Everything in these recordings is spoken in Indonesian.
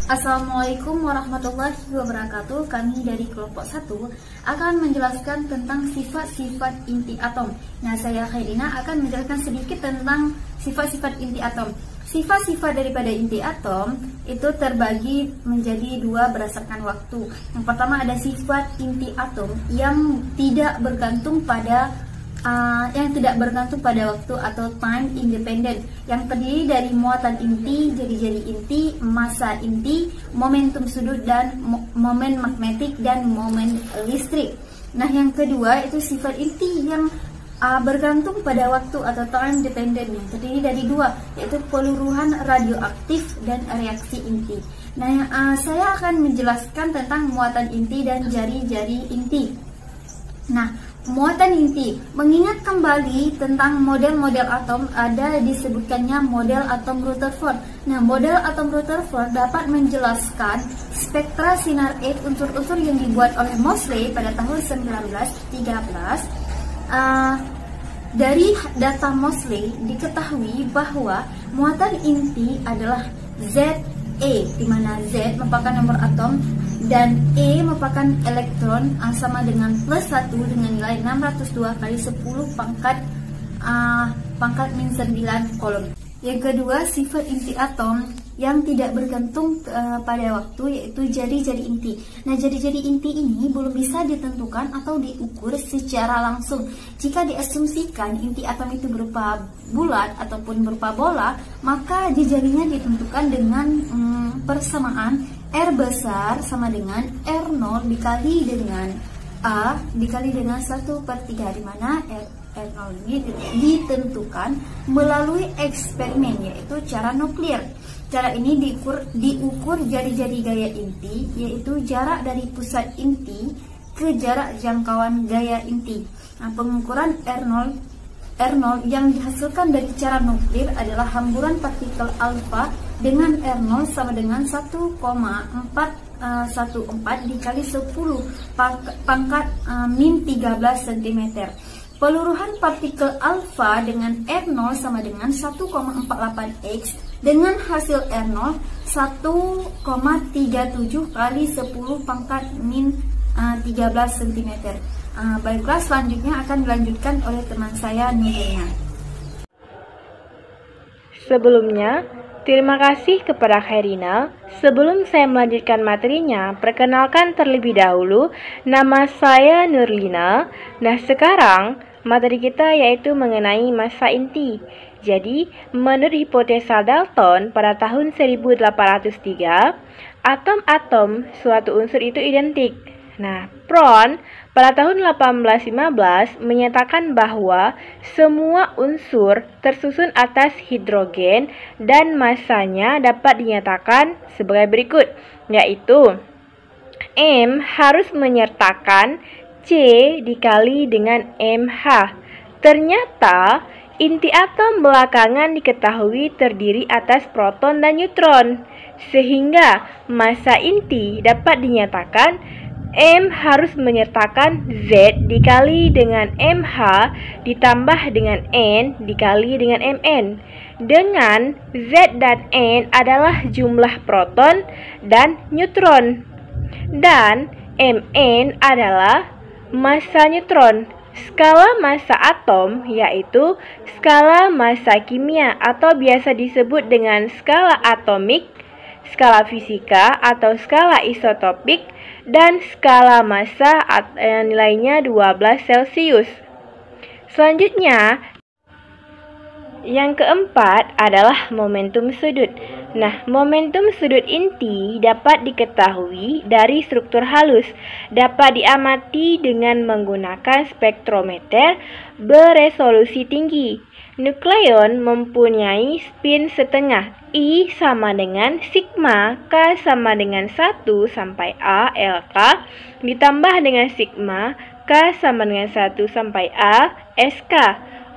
Assalamualaikum warahmatullahi wabarakatuh. Kami dari kelompok 1 akan menjelaskan tentang sifat-sifat inti atom. Nah, saya Khairina akan menjelaskan sedikit tentang sifat-sifat inti atom. Sifat-sifat daripada inti atom itu terbagi menjadi dua berdasarkan waktu. Yang pertama ada sifat inti atom yang tidak bergantung pada waktu atau time independent, yang terdiri dari muatan inti, jari-jari inti, massa inti, momentum sudut dan momen magnetik dan momen listrik. Nah, yang kedua itu sifat inti yang bergantung pada waktu atau time dependent, yang terdiri dari dua, yaitu peluruhan radioaktif dan reaksi inti. Nah, saya akan menjelaskan tentang muatan inti dan jari-jari inti. Nah, muatan inti, mengingat kembali tentang model-model atom, ada disebutkannya model atom Rutherford. Nah, model atom Rutherford dapat menjelaskan spektra sinar X unsur-unsur yang dibuat oleh Moseley pada tahun 1913. Dari data Moseley diketahui bahwa muatan inti adalah Ze, di mana Z merupakan nomor atom dan E merupakan elektron, sama dengan plus 1 dengan nilai 602 kali 10 pangkat min 9 kolom. Yang kedua, sifat inti atom yang tidak bergantung pada waktu, yaitu jari-jari inti. Nah, jari-jari inti ini belum bisa ditentukan atau diukur secara langsung. Jika diasumsikan inti atom itu berupa bulat ataupun berupa bola, maka jari-jarinya ditentukan dengan persamaan R besar sama dengan R0 dikali dengan A dikali dengan 1/3, di mana R0 ini ditentukan melalui eksperimen, yaitu cara nuklir. Cara ini diukur jari-jari gaya inti, yaitu jarak dari pusat inti ke jarak jangkauan gaya inti. Nah, pengukuran R0 yang dihasilkan dari cara nuklir adalah hamburan partikel alfa dengan R0 sama dengan 1,414 dikali 10 pangkat min 13 cm. Peluruhan partikel alfa dengan R0 sama dengan 1,48 X dengan hasil R0 1,37 kali 10 pangkat min 13 cm. Baiklah, selanjutnya akan dilanjutkan oleh teman saya Nurina. Sebelumnya, terima kasih kepada Khairina. Sebelum saya melanjutkan materinya, perkenalkan terlebih dahulu, nama saya Nurlina. Nah, sekarang materi kita yaitu mengenai massa inti. Jadi, menurut hipotesa Dalton pada tahun 1803, atom-atom suatu unsur itu identik. Nah, Prohn pada tahun 1815 menyatakan bahwa semua unsur tersusun atas hidrogen dan massanya dapat dinyatakan sebagai berikut, yaitu M harus menyertakan C dikali dengan MH. Ternyata inti atom belakangan diketahui terdiri atas proton dan neutron, sehingga massa inti dapat dinyatakan M harus menyertakan Z dikali dengan MH ditambah dengan N dikali dengan Mn, dengan Z dan N adalah jumlah proton dan neutron, dan Mn adalah massa neutron. Skala massa atom yaitu skala massa kimia atau biasa disebut dengan skala atomik, skala fisika atau skala isotopik, dan skala massa nilainya 12 Celcius. Selanjutnya, yang keempat adalah momentum sudut. Nah, momentum sudut inti dapat diketahui dari struktur halus, dapat diamati dengan menggunakan spektrometer beresolusi tinggi. Nukleon mempunyai spin setengah, I sama dengan sigma, K sama dengan 1 sampai A LK, ditambah dengan sigma, K sama dengan 1 sampai A SK.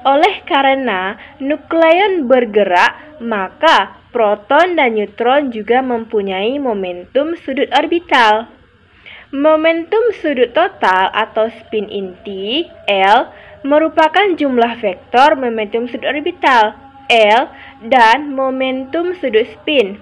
Oleh karena nukleon bergerak, maka proton dan neutron juga mempunyai momentum sudut orbital. Momentum sudut total atau spin inti, L, merupakan jumlah vektor momentum sudut orbital, L, dan momentum sudut spin.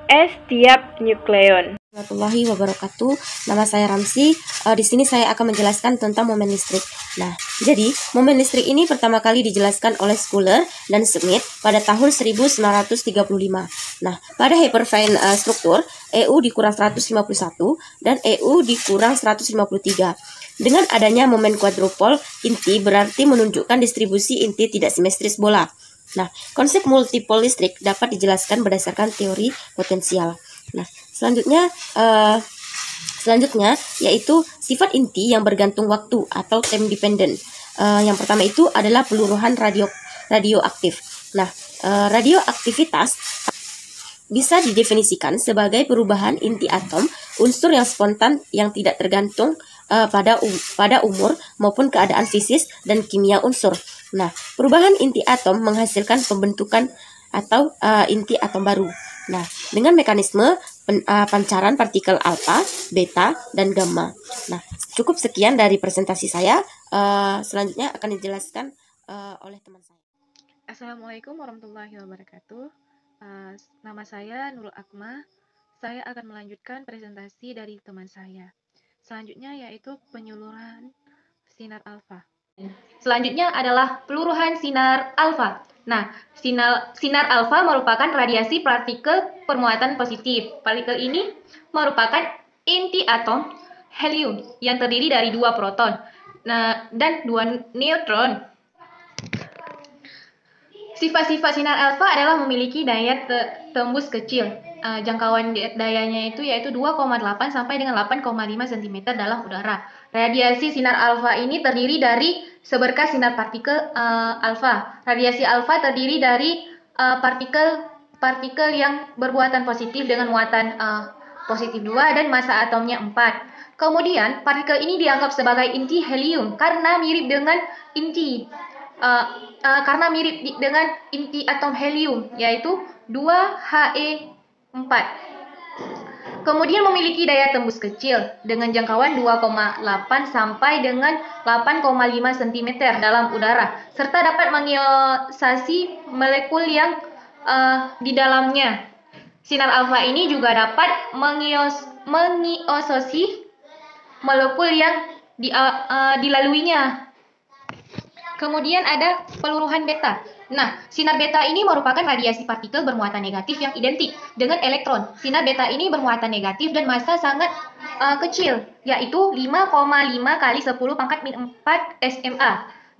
setiap nukleon. Warahmatullahi wabarakatuh. Nama saya Ramsi. Di sini saya akan menjelaskan tentang momen listrik. Nah, jadi momen listrik ini pertama kali dijelaskan oleh Schuler dan Schmidt pada tahun 1935. Nah, pada Hyperfine struktur EU dikurang 151 dan EU dikurang 153. Dengan adanya momen quadrupole inti berarti menunjukkan distribusi inti tidak simetris bola. Nah, konsep multipole listrik dapat dijelaskan berdasarkan teori potensial. Nah, selanjutnya yaitu sifat inti yang bergantung waktu atau time dependent. Yang pertama itu adalah peluruhan radioaktif. Nah, radioaktivitas bisa didefinisikan sebagai perubahan inti atom, unsur yang spontan yang tidak tergantung pada umur maupun keadaan fisis dan kimia unsur. Nah, perubahan inti atom menghasilkan pembentukan atau inti atom baru. Nah, dengan mekanisme pancaran partikel alfa, beta, dan gamma. Nah, cukup sekian dari presentasi saya. Selanjutnya akan dijelaskan oleh teman saya. Assalamualaikum warahmatullahi wabarakatuh. Nama saya Nurul Akma. Saya akan melanjutkan presentasi dari teman saya. Selanjutnya yaitu penyuluhan sinar alfa. Selanjutnya adalah peluruhan sinar alfa. Nah, sinar alfa merupakan radiasi partikel bermuatan positif. Partikel ini merupakan inti atom helium yang terdiri dari 2 proton dan 2 neutron. Sifat-sifat sinar alfa adalah memiliki daya tembus kecil. Jangkauan dayanya itu yaitu 2,8 sampai dengan 8,5 cm dalam udara. Radiasi sinar alfa ini terdiri dari seberkas sinar partikel alfa. Radiasi alfa terdiri dari partikel yang bermuatan positif dengan muatan positif 2 dan massa atomnya 4. Kemudian partikel ini dianggap sebagai inti helium karena mirip dengan inti atom helium, yaitu 2He4. Kemudian memiliki daya tembus kecil dengan jangkauan 2,8 sampai dengan 8,5 cm dalam udara, serta dapat mengionisasi molekul yang di dalamnya. Sinar alfa ini juga dapat mengionisasi molekul yang dilaluinya. Kemudian ada peluruhan beta. Nah, sinar beta ini merupakan radiasi partikel bermuatan negatif yang identik dengan elektron. Sinar beta ini bermuatan negatif dan massa sangat kecil, yaitu 5,5 kali 10 pangkat min 4 SMA,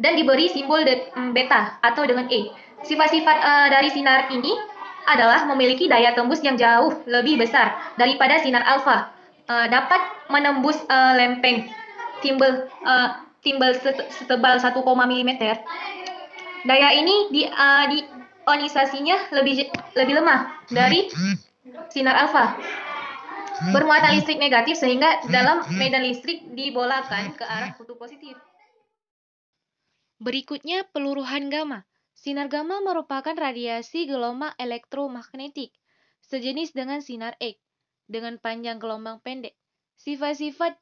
dan diberi simbol beta atau dengan E. Sifat-sifat dari sinar ini adalah memiliki daya tembus yang jauh lebih besar daripada sinar alfa, dapat menembus lempeng timbal setebal 1, mm. Daya ini ionisasinya lebih lemah dari sinar alfa. Bermuatan listrik negatif sehingga dalam medan listrik dibolakan ke arah kutub positif. Berikutnya peluruhan gamma. Sinar gamma merupakan radiasi gelombang elektromagnetik sejenis dengan sinar X dengan panjang gelombang pendek. Sifat-sifat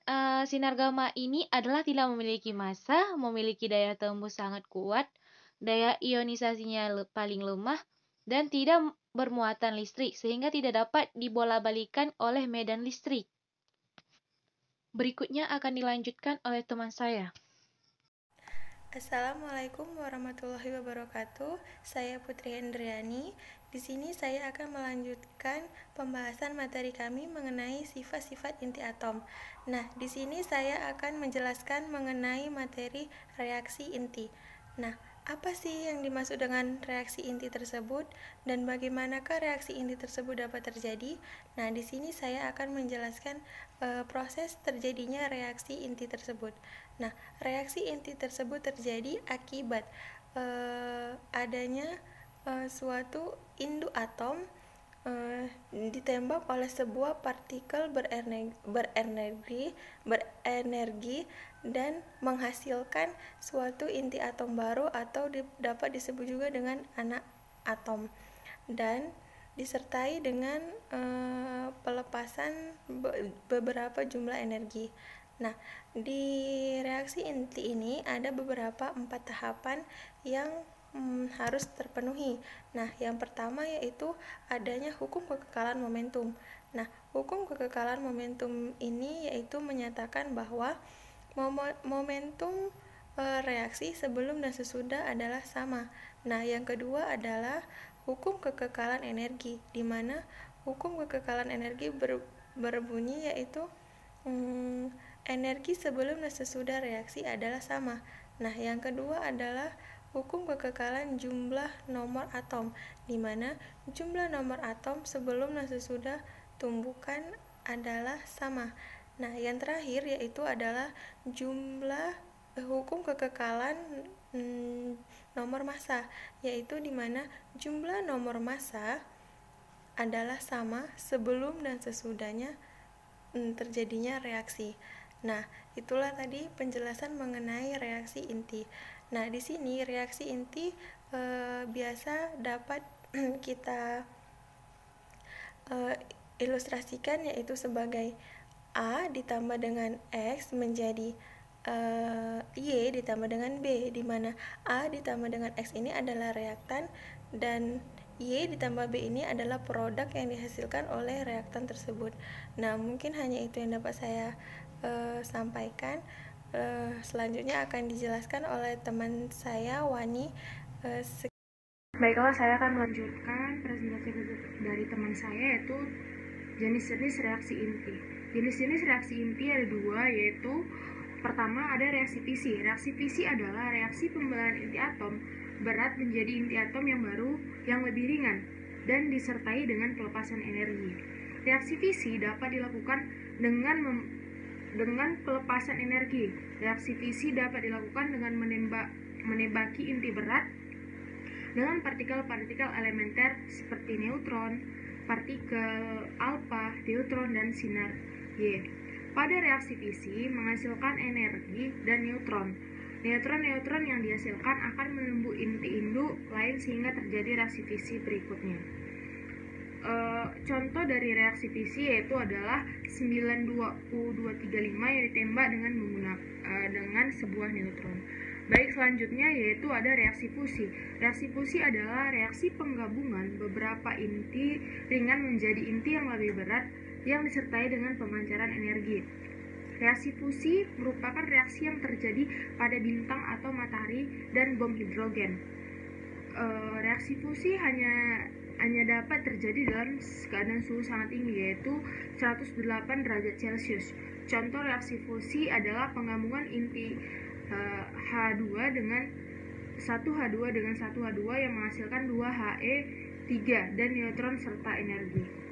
sinar gamma ini adalah tidak memiliki massa, memiliki daya tembus sangat kuat, daya ionisasinya paling lemah, dan tidak bermuatan listrik sehingga tidak dapat dibolak-balikan oleh medan listrik. Berikutnya akan dilanjutkan oleh teman saya. Assalamualaikum warahmatullahi wabarakatuh. Saya Putri Hendriani. Di sini saya akan melanjutkan pembahasan materi kami mengenai sifat-sifat inti atom. Nah, di sini saya akan menjelaskan mengenai materi reaksi inti. Nah, apa sih yang dimaksud dengan reaksi inti tersebut dan bagaimanakah reaksi inti tersebut dapat terjadi? Nah, di sini saya akan menjelaskan proses terjadinya reaksi inti tersebut. Nah, reaksi inti tersebut terjadi akibat adanya suatu induk atom ditembak oleh sebuah partikel berenergi dan menghasilkan suatu inti atom baru atau dapat disebut juga dengan anak atom, dan disertai dengan pelepasan beberapa jumlah energi. Nah, di reaksi inti ini ada beberapa 4 tahapan yang harus terpenuhi. Nah, yang pertama yaitu adanya hukum kekekalan momentum. Nah, hukum kekekalan momentum ini yaitu menyatakan bahwa momentum reaksi sebelum dan sesudah adalah sama. Nah, yang kedua adalah hukum kekekalan energi, di mana hukum kekekalan energi berbunyi yaitu energi sebelum dan sesudah reaksi adalah sama. Nah, yang kedua adalah hukum kekekalan jumlah nomor atom, di mana jumlah nomor atom sebelum dan sesudah tumbukan adalah sama. Nah, yang terakhir yaitu adalah hukum kekekalan nomor massa, yaitu di mana jumlah nomor massa adalah sama sebelum dan sesudahnya terjadinya reaksi. Nah, itulah tadi penjelasan mengenai reaksi inti. Nah, di sini reaksi inti biasa dapat kita ilustrasikan yaitu sebagai A ditambah dengan X menjadi Y ditambah dengan B, di mana A ditambah dengan X ini adalah reaktan dan Y ditambah B ini adalah produk yang dihasilkan oleh reaktan tersebut. Nah, mungkin hanya itu yang dapat saya sampaikan. Selanjutnya akan dijelaskan oleh teman saya, Wani. Baiklah, saya akan melanjutkan presentasi dari teman saya, yaitu jenis-jenis reaksi inti. Jenis-jenis reaksi inti ada dua, yaitu pertama ada reaksi fisi. Reaksi fisi adalah reaksi pembelahan inti atom berat menjadi inti atom yang baru yang lebih ringan dan disertai dengan pelepasan energi. Reaksi fisi dapat dilakukan dengan pelepasan energi. Reaksi fisi dapat dilakukan dengan menembaki inti berat dengan partikel-partikel elementer seperti neutron, partikel alfa, deuteron, dan sinar Y. Pada reaksi fisi menghasilkan energi dan neutron. Neutron-neutron yang dihasilkan akan menembus inti induk lain sehingga terjadi reaksi fisi berikutnya. Contoh dari reaksi fisi yaitu adalah 92U235 yang ditembak dengan sebuah neutron. Baik, selanjutnya yaitu ada reaksi fusi. Reaksi fusi adalah reaksi penggabungan beberapa inti ringan menjadi inti yang lebih berat yang disertai dengan pemancaran energi. Reaksi fusi merupakan reaksi yang terjadi pada bintang atau matahari dan bom hidrogen. Reaksi fusi hanya dapat terjadi dalam keadaan suhu sangat tinggi, yaitu 108 derajat Celcius. Contoh reaksi fusi adalah penggabungan inti H2 dengan 1H2 dengan 1H2 yang menghasilkan 2He3 dan neutron serta energi.